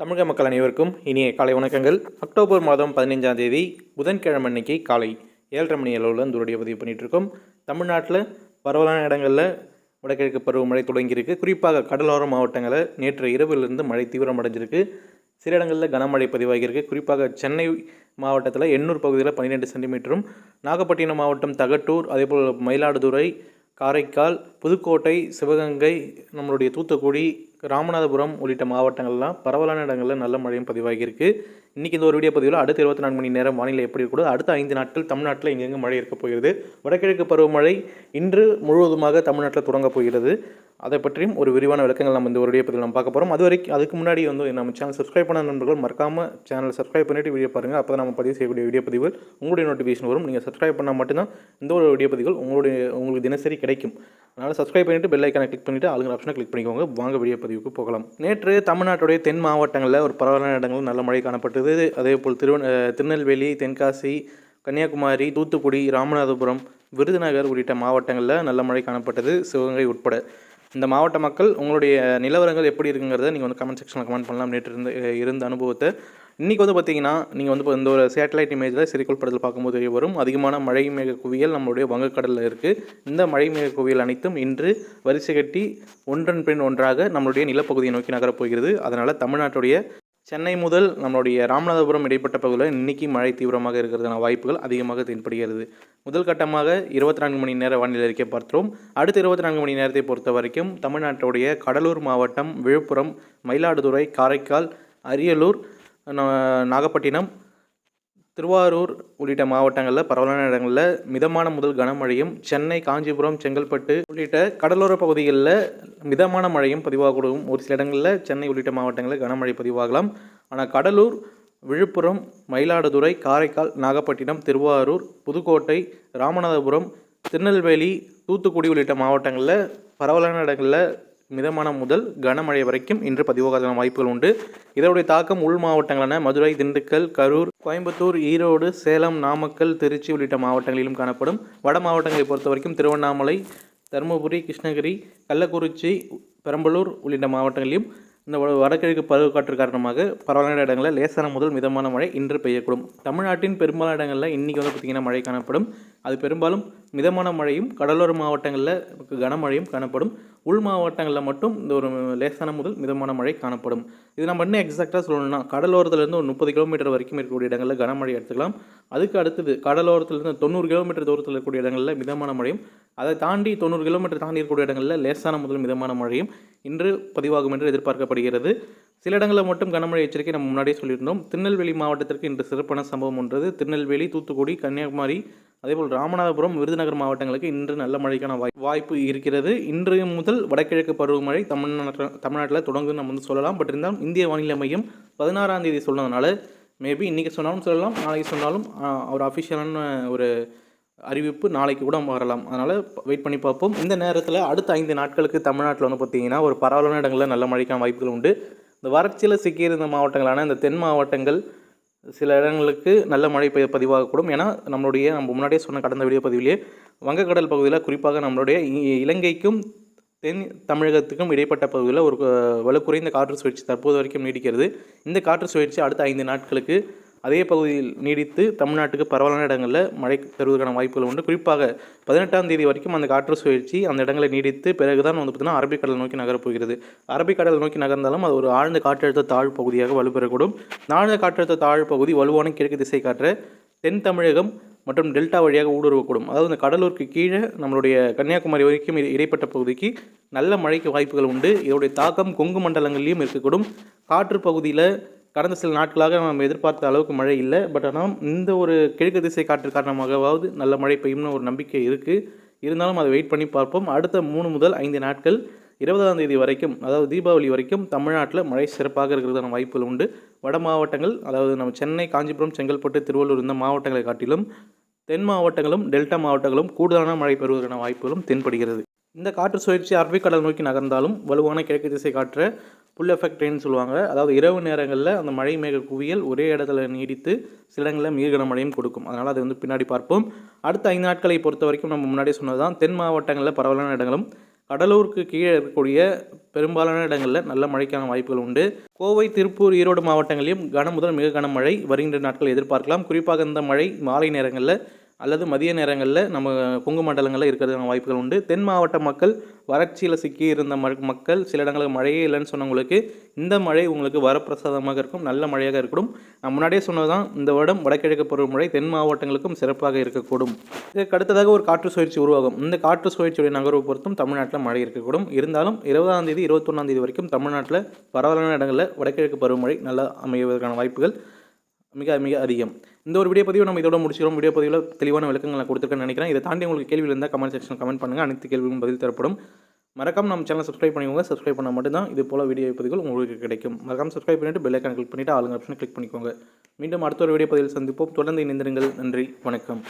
தமிழக மக்கள் அனைவருக்கும் இனிய காலை வணக்கங்கள். அக்டோபர் மாதம் 15ஆம் தேதி புதன்கிழமை அன்னைக்கு காலை 7:30 மணி அளவில் இந்த வீடியோ பதிவு பண்ணிகிட்ருக்கோம். தமிழ்நாட்டில் பரவலான இடங்களில் வடகிழக்கு பருவமழை தொடங்கியிருக்கு. குறிப்பாக கடலோர மாவட்டங்களில் நேற்று இரவிலிருந்து மழை தீவிரமடைஞ்சிருக்கு. சில இடங்களில் கனமழை பதிவாகியிருக்கு. குறிப்பாக சென்னை மாவட்டத்தில் எண்ணூர் பகுதியில் 12 சென்டிமீட்டரும், நாகப்பட்டினம் மாவட்டம் தகட்டூர், அதேபோல் மயிலாடுதுறை, காரைக்கால், புதுக்கோட்டை, சிவகங்கை, நம்மளுடைய தூத்துக்குடி, ராமநாதபுரம் உள்ளிட்ட மாவட்டங்கள்லாம் பரவலான இடங்களில் நல்ல மழையும் பதிவாகியிருக்கு. இன்றைக்கி இந்த ஒரு வீடியோ பதிவில் அடுத்த 24 மணி நேரம் வானிலை எப்படி இருக்கக்கூடாது, அடுத்த 5 நாட்கள் தமிழ்நாட்டில் எங்கெங்கே மழை இருக்க போகிறது, வடகிழக்கு பருவமழை இன்று முழுவதுமாக தமிழ்நாட்டில் தொடங்க போகிறது. அதை பற்றியும் ஒரு விரிவான விளக்கங்கள் நம்ம இந்த ஒரு வீடியோ பதிவில் நம்ம பார்க்க போகிறோம். அதுக்கு முன்னாடி நம்ம சேனல் சப்ஸ்கிரைப் பண்ண நண்பர்கள் மறக்காமல் சேனல் சப்ஸ்கிரைப் பண்ணிவிட்டு வீடியோ பாருங்கள். அப்போ தான் நம்ம பதிவு செய்யக்கூடிய வீடியோ பதிவுகள் உங்களுடைய நோட்டிஃபிகேஷன் வரும். நீங்கள் சப்ஸ்கிரைப் பண்ணால் மட்டும்தான் இந்த ஒரு வீடியோ பதிவுகள் உங்களுக்கு தினசரி கிடைக்கும். அதனால் சப்ஸ்கிரைப் பண்ணிவிட்டு பெல் ஐக்கானை கிளிக் பண்ணிவிட்டு ஆளுங்கிற ஆப்ஷனை கிளிக் பண்ணிக்கோங்க. வாங்க வீடியோ பதிவுக்கு போகலாம். நேற்று தமிழ்நாட்டுடைய தென் மாவட்டங்களில் ஒரு பரவலான இடங்களில் நல்ல மழை காணப்பட்டது. அதேபோல் திருநெல்வேலி, தென்காசி, கன்னியாகுமரி, தூத்துக்குடி, ராமநாதபுரம், விருதுநகர் உள்ளிட்ட மாவட்டங்களில் நல்ல மழை காணப்பட்டது, சிவகங்கை உட்பட. இந்த மாவட்ட மக்கள் உங்களுடைய நிலவரங்கள் எப்படி இருக்குங்கிறத நீங்கள் கமெண்ட் செக்ஷனில் கமெண்ட் பண்ணலாம். நேற்று இருந்த அனுபவத்தை. இன்றைக்கி பார்த்தீங்கன்னா நீங்கள் இப்போ இந்த ஒரு சேட்டலைட் இமேஜில் சிறிகோள் படத்தில் பார்க்கும்போது வரும் அதிகமான மழை மேக குவியல் நம்மளுடைய வங்கக்கடலில் இருக்குது. இந்த மழை மேக குவியல் அனைத்தும் இன்று வரிசை கட்டி ஒன்றன் பின் ஒன்றாக நம்மளுடைய நிலப்பகுதியை நோக்கி நகரப்போகிறது. அதனால் தமிழ்நாட்டுடைய சென்னை முதல் நம்மளுடைய ராமநாதபுரம் இடைப்பட்ட பகுதியில் இன்றைக்கி மழை தீவிரமாக இருக்கிறதுன வாய்ப்புகள் அதிகமாக தென்படுகிறது. முதல் கட்டமாக 24 மணி நேர வானிலை அறிக்கை பார்த்தோம். அடுத்த 24 மணி நேரத்தை பொறுத்த வரைக்கும் தமிழ்நாட்டுடைய கடலூர் மாவட்டம், விழுப்புரம், மயிலாடுதுறை, காரைக்கால், அரியலூர், நாகப்பட்டினம், திருவாரூர் உள்ளிட்ட மாவட்டங்களில் பரவலான இடங்களில் மிதமான முதல் கனமழையும், சென்னை, காஞ்சிபுரம், செங்கல்பட்டு உள்ளிட்ட கடலோர பகுதிகளில் மிதமான மழையும் பதிவாகக்கூடும். ஒரு சில இடங்களில் சென்னை உள்ளிட்ட மாவட்டங்களில் கனமழை பதிவாகலாம். ஆனால் கடலூர், விழுப்புரம், மயிலாடுதுறை, காரைக்கால், நாகப்பட்டினம், திருவாரூர், புதுக்கோட்டை, ராமநாதபுரம், திருநெல்வேலி, தூத்துக்குடி உள்ளிட்ட மாவட்டங்களில் பரவலான இடங்களில் மிதமான முதல் கனமழை வரைக்கும் இன்று பதிவாகாத வாய்ப்புகள் உண்டு. இதனுடைய தாக்கம் உள் மாவட்டங்களான மதுரை, திண்டுக்கல், கரூர், கோயம்புத்தூர், ஈரோடு, சேலம், நாமக்கல், திருச்சி உள்ளிட்ட மாவட்டங்களிலும் காணப்படும். வட மாவட்டங்களை பொறுத்த வரைக்கும் திருவண்ணாமலை, தருமபுரி, கிருஷ்ணகிரி, கள்ளக்குறிச்சி, பெரம்பலூர் உள்ளிட்ட மாவட்டங்களிலும் இந்த வடகிழக்கு பருவக்காற்று காரணமாக பரவலான இடங்களில் லேசான முதல் மிதமான மழை இன்று பெய்யக்கூடும். தமிழ்நாட்டின் பெரும்பாலான இடங்களில் இன்றைக்கி பார்த்திங்கன்னா மழை காணப்படும். அது பெரும்பாலும் மிதமான மழையும், கடலோர மாவட்டங்களில் கனமழையும் காணப்படும். உள் மாவட்டங்களில் மட்டும் இந்த ஒரு லேசான முதல் மிதமான மழை காணப்படும். இது நம்ம இன்னும் எக்ஸாக்டாக சொல்லணும்னா கடலோரத்துலேருந்து ஒரு 30 கிலோமீட்டர் வரைக்கும் இருக்கக்கூடிய இடங்களில் கனமழை எடுத்துக்கலாம். அதுக்கு அடுத்தது கடலோரத்துலேருந்து 90 கிலோமீட்டர் தூரத்தில் இருக்கக்கூடிய இடங்களில் மிதமான மழையும், அதை தாண்டி 90 கிலோமீட்டர் தாண்டி இருக்கக்கூடிய இடங்களில் லேசான முதல் மிதமான மழையும் இன்று பதிவாகும் என்று எதிர்பார்க்கப்படுகிறது. சில இடங்களில் மட்டும் கனமழை எச்சரிக்கை நம்ம முன்னாடியே சொல்லியிருந்தோம். திருநெல்வேலி மாவட்டத்திற்கு இன்று சிறப்பான சம்பவம் ஒன்றது. திருநெல்வேலி, தூத்துக்குடி, கன்னியாகுமரி, அதேபோல் ராமநாதபுரம், விருதுநகர் மாவட்டங்களுக்கு இன்று நல்ல மழைக்கான வாய்ப்பு இருக்கிறது. இன்று முதல் வடகிழக்கு பருவமழை தமிழ்நாட்டில் தொடங்கும் நம்ம சொல்லலாம். பட் இருந்தாலும் இந்திய வானிலை மையம் 16ஆம் தேதி சொன்னதுனால மேபி இன்றைக்கி சொன்னாலும் சொல்லலாம், நாளைக்கு சொன்னாலும் ஒரு அஃபிஷியலான ஒரு அறிவிப்பு நாளைக்கு கூட வரலாம். அதனால் வெயிட் பண்ணி பார்ப்போம். இந்த நேரத்தில் அடுத்த 5 நாட்களுக்கு தமிழ்நாட்டில் பார்த்திங்கன்னா ஒரு பரவலான இடங்களில் நல்ல மழைக்கான வாய்ப்புகள் உண்டு. இந்த வறட்சியில் சிக்கியிருந்த மாவட்டங்களான இந்த தென் மாவட்டங்கள் சில இடங்களுக்கு நல்ல மழை பதிவாகக்கூடும். ஏன்னா நம்ம முன்னாடியே சொன்ன கடந்த வீடியோ பதிவிலேயே வங்கக்கடல் பகுதியில் குறிப்பாக நம்மளுடைய இலங்கைக்கும் தென் தமிழகத்துக்கும் இடைப்பட்ட பகுதியில் ஒரு வலுக்குறைந்த காற்று சுழற்சி தற்போது வரைக்கும் நீடிக்கிறது. இந்த காற்று சுழற்சி அடுத்த 5 நாட்களுக்கு அதே பகுதியில் நீடித்து தமிழ்நாட்டுக்கு பரவலான இடங்களில் மழை தருவதற்கான வாய்ப்புகள் உண்டு. குறிப்பாக 18ஆம் தேதி வரைக்கும் அந்த காற்று சுழற்சி அந்த இடங்களை நீடித்து பிறகுதான் பார்த்திங்கன்னா அரபிக்கடல் நோக்கி நகரப்போகிறது. அரபிக்கடல் நோக்கி நகர்ந்தாலும் அது ஒரு ஆழ்ந்த காற்றழுத்த தாழ்வு பகுதியாக வலுப்பெறக்கூடும். ஆழ்ந்த காற்றழுத்த தாழ்வு பகுதி வலுவான கிழக்கு திசை காற்ற தென் தமிழகம் மற்றும் டெல்டா வழியாக ஊடுருவக்கூடும். அதாவது இந்த கடலூருக்கு கீழே நம்மளுடைய கன்னியாகுமரி வரைக்கும் இடைப்பட்ட பகுதிக்கு நல்ல மழைக்கு வாய்ப்புகள் உண்டு. இதோடைய தாக்கம் கொங்கு மண்டலங்களிலும் இருக்கக்கூடும். காற்று பகுதியில் கடந்த சில நாட்களாக நம்ம எதிர்பார்த்த அளவுக்கு மழை இல்லை. பட் ஆனால் இந்த ஒரு கிழக்கு திசை காற்று காரணமாகவாவது நல்ல மழை பெய்யும்னு ஒரு நம்பிக்கை இருக்குது. இருந்தாலும் அதை வெயிட் பண்ணி பார்ப்போம். அடுத்த 3 முதல் 5 நாட்கள் 20ஆம் தேதி வரைக்கும், அதாவது தீபாவளி வரைக்கும் தமிழ்நாட்டில் மழை சிறப்பாக இருக்கிறதான வாய்ப்புகள் உண்டு. வட மாவட்டங்கள், அதாவது நம்ம சென்னை, காஞ்சிபுரம், செங்கல்பட்டு, திருவள்ளூர் இந்த மாவட்டங்களை காட்டிலும் தென் மாவட்டங்களும் டெல்டா மாவட்டங்களும் கூடுதலான மழை பெறுவதற்கான வாய்ப்புகளும் தென்படுகிறது. இந்த காற்று சுழற்சி அரபிக்கடல் நோக்கி நகர்ந்தாலும் வலுவான கிழக்கு திசை காற்று புல் எஃபெக்ட் ரெயின்னு சொல்லுவாங்க. அதாவது இரவு நேரங்களில் அந்த மழை மேக குவியல் ஒரே இடத்துல நீடித்து சில இடங்களில் மிக மழையும் கொடுக்கும். அதனால் அதை பின்னாடி பார்ப்போம். அடுத்த 5 நாட்களை பொறுத்த வரைக்கும் நம்ம முன்னாடியே சொன்னது தான் தென் மாவட்டங்களில் பரவலான இடங்களும் கடலூருக்கு கீழே இருக்கக்கூடிய பெரும்பாலான இடங்களில் நல்ல மழைக்கான வாய்ப்புகள் உண்டு. கோவை, திருப்பூர், ஈரோடு மாவட்டங்களிலும் கன முதல் மிக கனமழை வருகின்ற நாட்கள் எதிர்பார்க்கலாம். குறிப்பாக இந்த மழை மாலை நேரங்களில் அல்லது மதிய நேரங்களில் நம்ம கொங்கு மண்டலங்களில் இருக்கிறதுக்கான வாய்ப்புகள் உண்டு. தென் மாவட்ட மக்கள் வறட்சியில் சிக்கி இருந்த மக்கள் சில இடங்களுக்கு மழையே இல்லைன்னு சொன்னவங்களுக்கு இந்த மழை உங்களுக்கு வரப்பிரசாதமாக இருக்கும், நல்ல மழையாக இருக்கக்கூடும். நான் முன்னாடியே சொன்னதுதான், இந்த வருடம் வடகிழக்கு பருவமழை தென் மாவட்டங்களுக்கும் சிறப்பாக இருக்கக்கூடும். இதற்கு அடுத்ததாக ஒரு காற்று சுழற்சி உருவாகும். இந்த காற்று சுழற்சியுடைய நகர்வு பொறுத்தும் தமிழ்நாட்டில் மழை இருக்கக்கூடும். இருந்தாலும் 20ஆம் தேதி 21ஆம் தேதி வரைக்கும் தமிழ்நாட்டில் பரவலான இடங்களில் வடகிழக்கு பருவமழை நல்லா அமைவதற்கான வாய்ப்புகள் மிக மிக அதிகம். இந்த ஒரு வீடியோ பதிவு நம்ம இதோட முடிச்சிடும். வீடியோ பதிவில் தெளிவான விளக்கங்கள் நான் கொடுத்துருக்கேன்னு நினைக்கிறேன். இதை தாண்டி உங்களுக்கு கேள்வி இருந்தால் கமெண்ட் செக்ஷன் கமெண்ட் பண்ணுங்கள். அனைத்து கேள்விகளும் பதில் தரப்படும். மறக்காம நம்ம சேனலை சப்ஸ்கிரைப் பண்ணிக்கோங்க. சப்ஸ்கிரைப் பண்ணால் மட்டும்தான் இது போல் வீடியோ பதிவுகள் உங்களுக்கு கிடைக்கும். மறக்காம சப்ஸ்கிரைப் பண்ணிவிட்டு பெல் ஐக்கான் கிளிக் பண்ணிவிட்டு ஆளுங்க ஆப்ஷனை கிளிக் பண்ணிக்கோங்க. மீண்டும் அடுத்த ஒரு வீடியோ பதிவில் சந்திப்போம். தொடர்ந்து இணைந்திருங்கள். நன்றி, வணக்கம்.